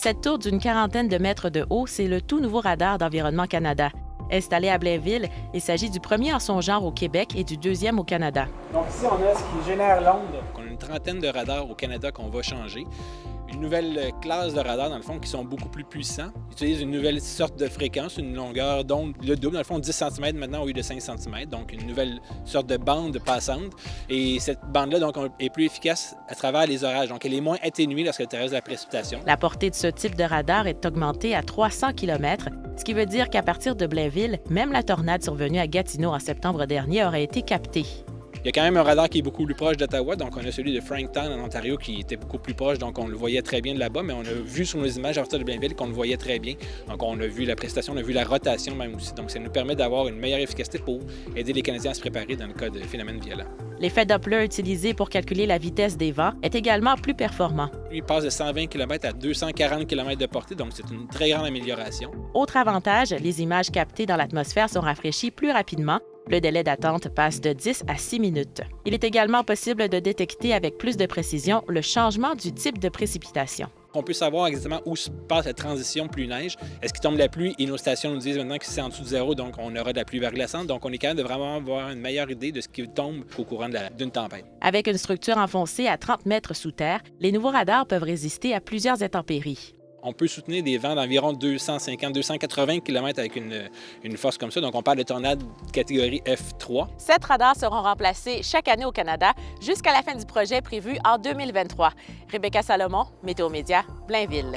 Cette tour d'une quarantaine de mètres de haut, c'est le tout nouveau radar d'Environnement Canada. Installé à Blainville, il s'agit du premier en son genre au Québec et du deuxième au Canada. Donc ici, on a ce qui génère l'onde. On a une trentaine de radars au Canada qu'on va changer. Une nouvelle classe de radars, dans le fond, qui sont beaucoup plus puissants. Ils utilisent une nouvelle sorte de fréquence, une longueur d'onde, le double, dans le fond, 10 cm maintenant au lieu de 5 cm, donc une nouvelle sorte de bande passante. Et cette bande-là, donc, est plus efficace à travers les orages, donc elle est moins atténuée lorsqu'elle traverse la précipitation. La portée de ce type de radar est augmentée à 300 km, ce qui veut dire qu'à partir de Blainville, même la tornade survenue à Gatineau en septembre dernier aurait été captée. Il y a quand même un radar qui est beaucoup plus proche d'Ottawa, donc on a celui de Franktown en Ontario qui était beaucoup plus proche, donc on le voyait très bien de là-bas, mais on a vu sur nos images à partir de Blainville qu'on le voyait très bien. Donc on a vu la prestation, on a vu la rotation même aussi, donc ça nous permet d'avoir une meilleure efficacité pour aider les Canadiens à se préparer dans le cas de phénomènes violents. L'effet Doppler utilisé pour calculer la vitesse des vents est également plus performant. Lui, il passe de 120 km à 240 km de portée, donc c'est une très grande amélioration. Autre avantage, les images captées dans l'atmosphère sont rafraîchies plus rapidement. Le délai d'attente passe de 10 à 6 minutes. Il est également possible de détecter avec plus de précision le changement du type de précipitation. On peut savoir exactement où se passe la transition pluie-neige. Est-ce qu'il tombe de la pluie? Et nos stations nous disent maintenant que c'est en dessous de zéro, donc on aura de la pluie verglaçante. Donc on est capable de vraiment avoir une meilleure idée de ce qui tombe au courant d'une tempête. Avec une structure enfoncée à 30 mètres sous terre, les nouveaux radars peuvent résister à plusieurs intempéries. On peut soutenir des vents d'environ 250-280 km avec une force comme ça. Donc, on parle de tornades catégorie F3. 7 radars seront remplacés chaque année au Canada jusqu'à la fin du projet prévu en 2023. Rebecca Salomon, Météo Média, Blainville.